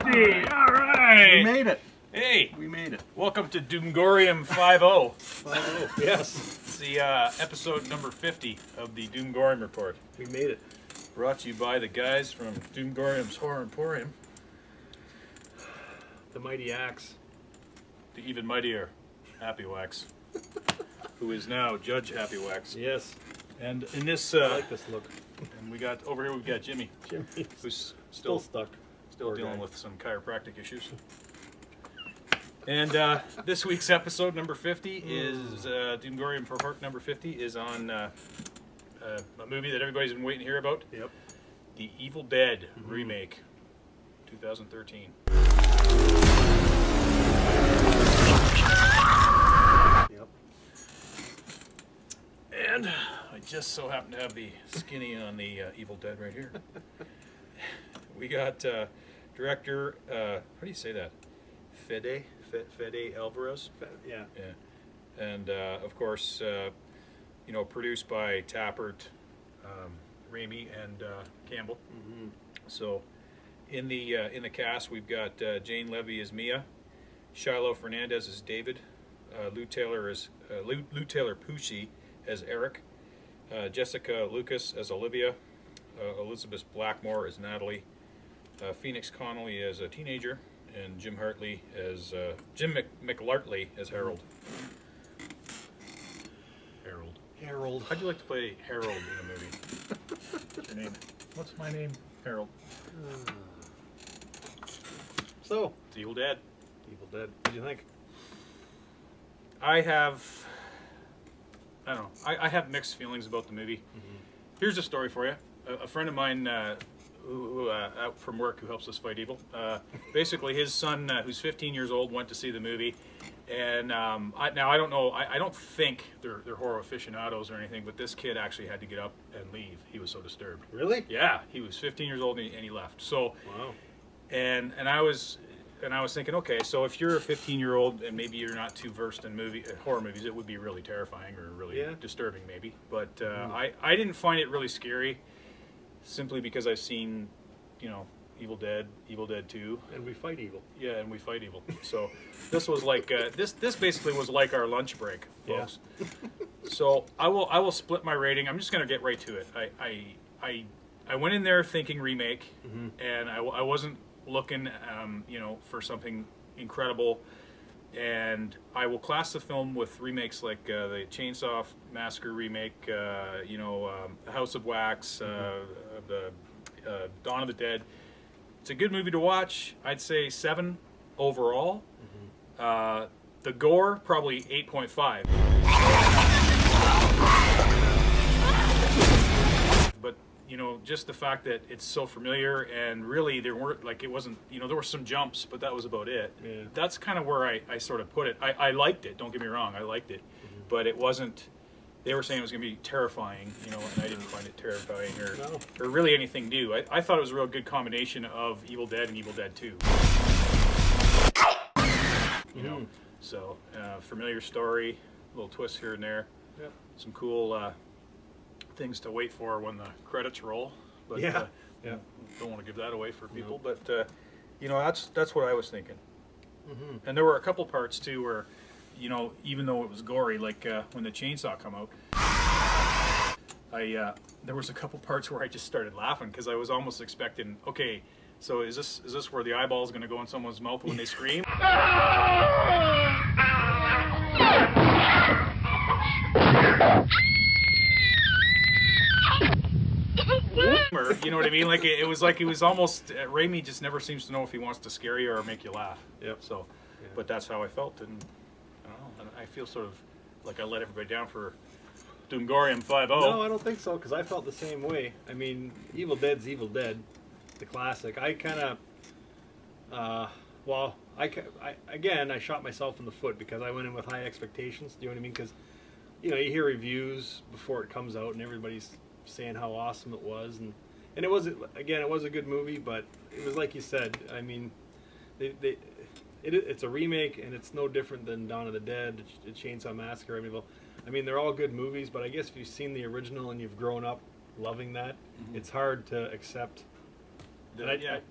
50! Alright! We made it. Hey! We made it. Welcome to Doomgoryum 5-0. 5-0, yes. It's the episode number 50 of the Doomgoryum Report. We made it. Brought to you by the guys from Doomgoryum's Horror Emporium. The mighty axe. The even mightier Happy Wax, who is now Judge Happy Wax. Yes. And in this, I like this look. and we got over here. We've got Jimmy, Jimmy's who's still stuck. still Poor dealing guy. with some chiropractic issues. And this week's episode number 50 is Doomgoryum Report number 50 is on a movie that everybody's been waiting to hear about. Yep. The Evil Dead remake, 2013. Yep. And I just so happen to have the skinny on the Evil Dead right here. We got director, how do you say that? Fede Alvarez. Yeah. Yeah. And of course, produced by Tappert, Raimi, and Campbell. Mm-hmm. So, in the cast, we've got Jane Levy as Mia, Shiloh Fernandez as David, Lou Taylor Pucci as Eric, Jessica Lucas as Olivia, Elizabeth Blackmore as Natalie, Phoenix Connolly as a teenager, and Jim McLartley as Harold. Harold. How'd you like to play Harold in a movie? What's your name? What's my name? Harold. So, It's Evil Dead. Evil Dead. What do you think? I don't know. I have mixed feelings about the movie. Mm-hmm. Here's a story for you. A friend of mine who out from work who helps us fight evil. Basically, his son, who's 15 years old, went to see the movie. And I don't know. I don't think they're horror aficionados or anything, but this kid actually had to get up and leave. He was so disturbed. Really? Yeah, he was 15 years old and he left. So, Wow. and I was thinking, okay, so if you're a 15-year-old and maybe you're not too versed in horror movies, it would be really terrifying or really disturbing, maybe. But I didn't find it really scary, simply because I've seen, Evil Dead 2. And we fight evil. Yeah, and we fight evil. So this was like this basically was like our lunch break, folks. Yeah. So I will split my rating. I'm just gonna get right to it. I went in there thinking remake, and I wasn't looking for something incredible. And I will class the film with remakes like the Chainsaw Massacre remake, House of Wax, the Dawn of the Dead. It's a good movie to watch. I'd say 7 overall. The gore, probably 8.5. But, just the fact that it's so familiar, and really there weren't, it wasn't, there were some jumps, but that was about it. Yeah. That's kind of where I sort of put it. I liked it, don't get me wrong, I liked it. But it wasn't, they were saying it was going to be terrifying, and I didn't find it terrifying or really anything new. I thought it was a real good combination of Evil Dead and Evil Dead 2. So familiar story, little twists here and there. Yep. Some cool things to wait for when the credits roll. But Yeah. don't want to give that away for people. But that's what I was thinking. Mm-hmm. And there were a couple parts too where, even though it was gory, like when the chainsaw come out, there was a couple parts where I just started laughing because I was almost expecting, okay, so is this where the eyeball is going to go in someone's mouth when they scream? Or, you know what I mean? It was almost Raimi just never seems to know if he wants to scare you or make you laugh. Yep. So, but that's how I felt, and I don't know. I feel sort of like I let everybody down for Doomgoryum 5-0. No, I don't think so, because I felt the same way. I mean, Evil Dead's Evil Dead, the classic. I kind of, I shot myself in the foot because I went in with high expectations. Do you know what I mean? Because, you hear reviews before it comes out, and everybody's saying how awesome it was, and it was a good movie, but it was like you said. I mean, it's a remake, and it's no different than Dawn of the Dead, Chainsaw Massacre. I mean, they're all good movies, but I guess if you've seen the original and you've grown up loving that, it's hard to accept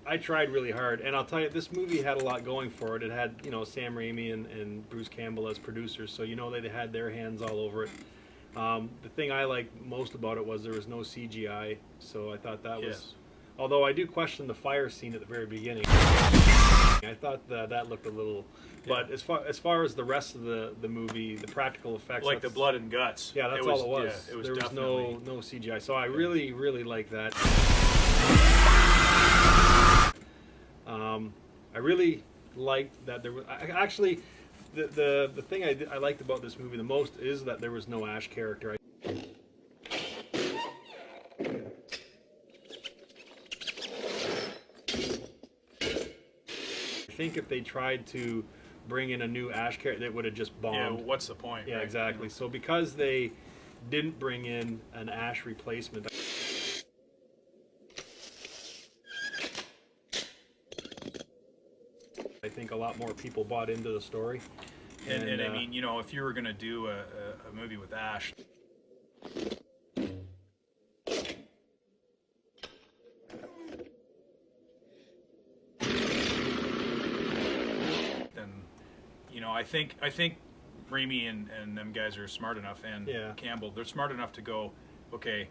I tried really hard, and I'll tell you, this movie had a lot going for it. It had, you know, Sam Raimi and Bruce Campbell as producers, so you know they had their hands all over it. The thing I liked most about it was there was no CGI, so I thought that was. Although I do question the fire scene at the very beginning. I thought that looked a little. But as far as the rest of the movie, the practical effects, like the blood and guts. Yeah, that's all it was. Yeah, it was there was definitely no CGI, so I really like that. I really liked that there was actually the thing I liked about this movie the most is that there was no Ash character. I think if they tried to bring in a new Ash character, it would have just bombed. Yeah, what's the point? Yeah, right? exactly. So because they didn't bring in an Ash replacement, I think a lot more people bought into the story. And I mean, you know, if you were going to do a movie with Ash, then, you know, I think Raimi and them guys are smart enough, and Campbell, they're smart enough to go, okay,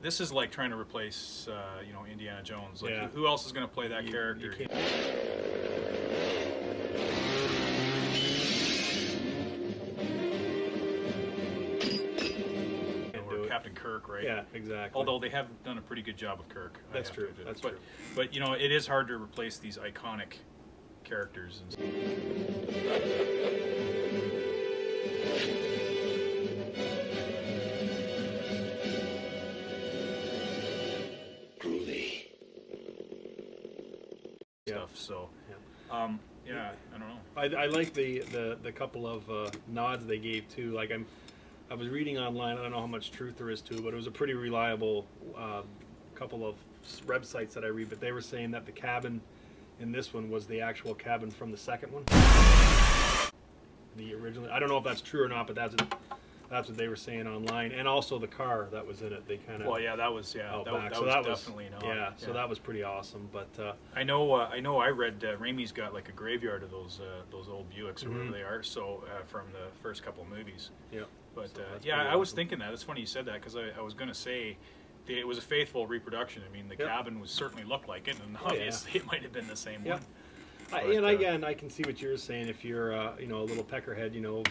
this is like trying to replace, you know, Indiana Jones. Like, who else is going to play that character? Captain Kirk, right? Yeah, exactly. Although they have done a pretty good job with Kirk. That's true. That's true. But you know, it is hard to replace these iconic characters. Groovy. Stuff. So, yeah, I don't know. I like the couple of nods they gave too. Like I was reading online. I don't know how much truth there is to it, but it was a pretty reliable couple of websites that I read. But they were saying that the cabin in this one was the actual cabin from the second one. The original. I don't know if that's true or not, but that's what they were saying online. And also the car that was in it. They kind of. Well, yeah, that was that was definitely not. Yeah, so that was pretty awesome. But I know. I read Raimi's got like a graveyard of those old Buicks or whatever they are. So from the first couple of movies. Yeah. But so I was thinking that. It's funny you said that because I was going to say it was a faithful reproduction. I mean, the cabin certainly looked like it, and obviously it might have been the same one. But, and again, I can see what you're saying. If you're you know, a little peckerhead, you know,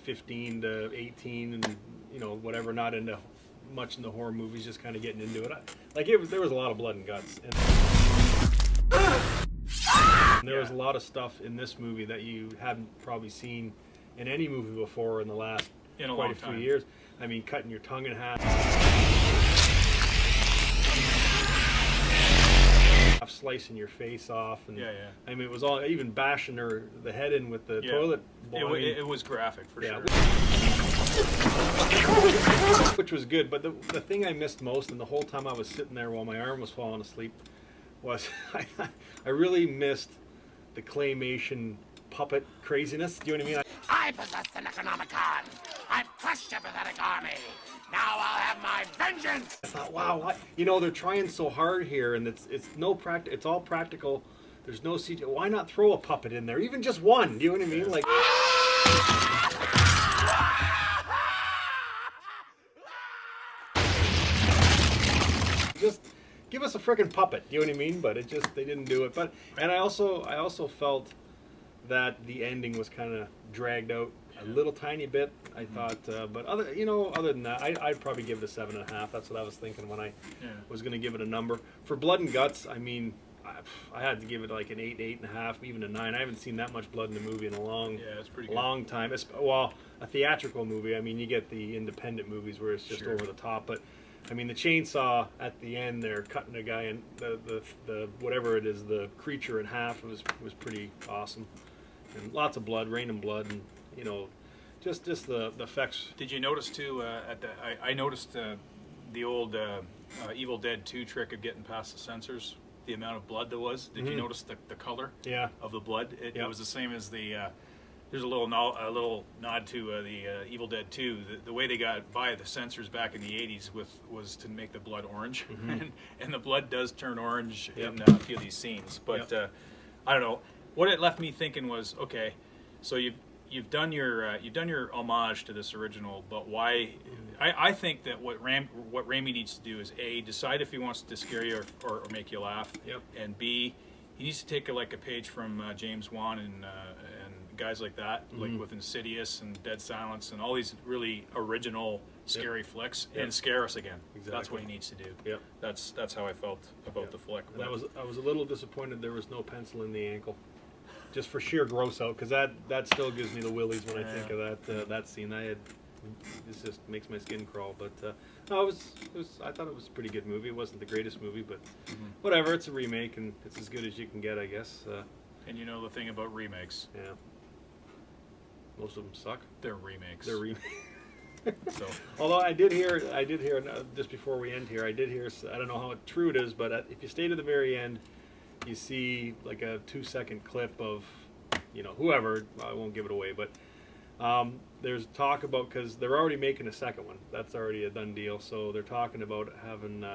15 to 18, and you know, whatever, not into much in the horror movies, just kind of getting into it. There was a lot of blood and guts, and there was a lot of stuff in this movie that you hadn't probably seen in any movie before in the last. In quite a few years. I mean, cutting your tongue in half, slicing your face off, and I mean, it was all, even bashing the head in with the toilet bowl. It was graphic for sure. Which was good, but the thing I missed most, and the whole time I was sitting there while my arm was falling asleep, was I really missed the claymation puppet craziness. Do you know what I mean? I possess the Necronomicon. I've crushed your pathetic army. Now I'll have my vengeance. I thought, wow, you know, they're trying so hard here, and it's all practical. There's no CGI. Why not throw a puppet in there, even just one? Do you know what I mean? Like, just give us a freaking puppet. Do you know what I mean? But they didn't do it. And I also felt that the ending was kind of dragged out a little tiny bit. I thought, but other than that, I'd probably give it a 7.5. That's what I was thinking when I was going to give it a number. For Blood and Guts, I mean, I had to give it like an 8, 8.5, even a 9. I haven't seen that much blood in a movie in a long time. Well, a theatrical movie. I mean, you get the independent movies where it's just over the top, but I mean, the chainsaw at the end, they're cutting a guy in the whatever it is, the creature in half. Was pretty awesome, and lots of blood, raining blood, and you know, just the effects. Did you notice too? I noticed the old Evil Dead 2 trick of getting past the sensors. The amount of blood there was. Did you notice the color? Yeah. Of the blood? It was the same as the there's a little nod to the Evil Dead 2. The way they got by the censors back in the 80s was to make the blood orange, and the blood does turn orange in a few of these scenes. But I don't know. What it left me thinking was, okay, so you've done your homage to this original, but why? I think that what Raimi needs to do is A, decide if he wants to scare you or make you laugh, and B, he needs to take a page from James Wan and guys like that, like with Insidious and Dead Silence and all these really original scary flicks, and scare us again. Exactly. That's what he needs to do. Yep. That's how I felt about the flick. And I was a little disappointed there was no pencil in the ankle, just for sheer gross out, because that still gives me the willies when I think of that scene. This just makes my skin crawl. But no, I thought it was a pretty good movie. It wasn't the greatest movie, but whatever. It's a remake, and it's as good as you can get, I guess. And you know the thing about remakes. Yeah. Most of them suck. They're remakes. So, although I did hear just before we end here, I don't know how true it is, but if you stay to the very end, you see like a 2-second clip of, whoever. I won't give it away, but there's talk about, because they're already making a second one. That's already a done deal. So they're talking about having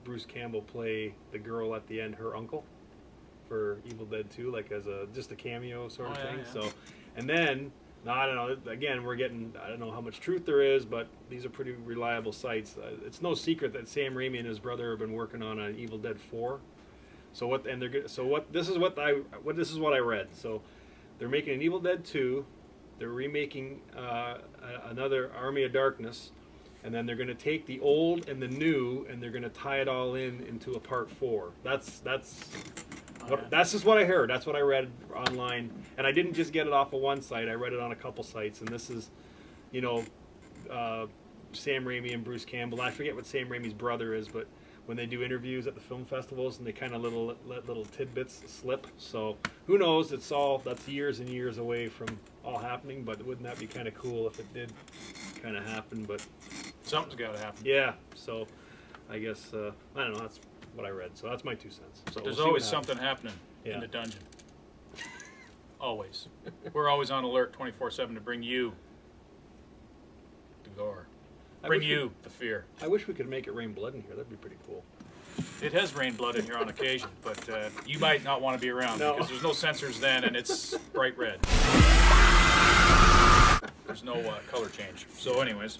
Bruce Campbell play the girl at the end, her uncle, for Evil Dead 2, like as just a cameo sort of thing. Yeah. So, and then, I don't know. Again, I don't know how much truth there is, but these are pretty reliable sites. It's no secret that Sam Raimi and his brother have been working on an Evil Dead 4. This is what I read. So they're making an Evil Dead 2. They're remaking another Army of Darkness, and then they're going to take the old and the new, and they're going to tie it all into a part 4. That's just what I heard. That's what I read online, and I didn't just get it off of one site. I read it on a couple sites, and this is, Sam Raimi and Bruce Campbell. I forget what Sam Raimi's brother is, but when they do interviews at the film festivals, and they kind of let little tidbits slip. So who knows? That's years and years away from all happening. But wouldn't that be kind of cool if it did kind of happen? But something's got to happen. Yeah. So I guess I don't know. That's what I read. So that's my 2 cents. So there's always something happening in the dungeon. Always. We're always on alert 24/7 to bring you the gore. Bring you the fear. I wish we could make it rain blood in here. That'd be pretty cool. It has rained blood in here on occasion, but you might not want to be around because there's no sensors then, and it's bright red. There's no color change. So, anyways.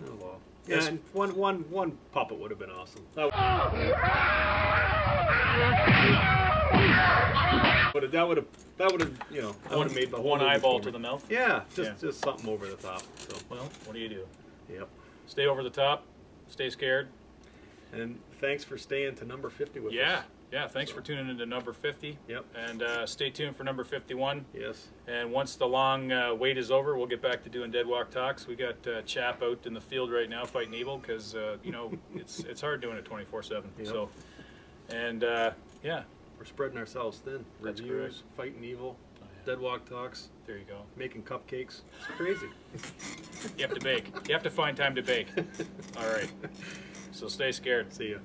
Oh, well. Yeah, and one puppet would have been awesome. That would have made the whole one eyeball to the mouth. Yeah, just something over the top. So. Well, what do you do? Yep. Stay over the top. Stay scared. And thanks for staying to number 50 with us. Yeah. Thanks for tuning into number 50. Yep. And stay tuned for number 51. Yes. And once the long wait is over, we'll get back to doing Dead Walk Talks. We got Chap out in the field right now fighting evil because it's hard doing it 24/7. Yep. So, and we're spreading ourselves thin. That's Reviews, correct. fighting evil, Dead Walk Talks. There you go. Making cupcakes. It's crazy. You have to bake. You have to find time to bake. All right. So stay scared. See ya.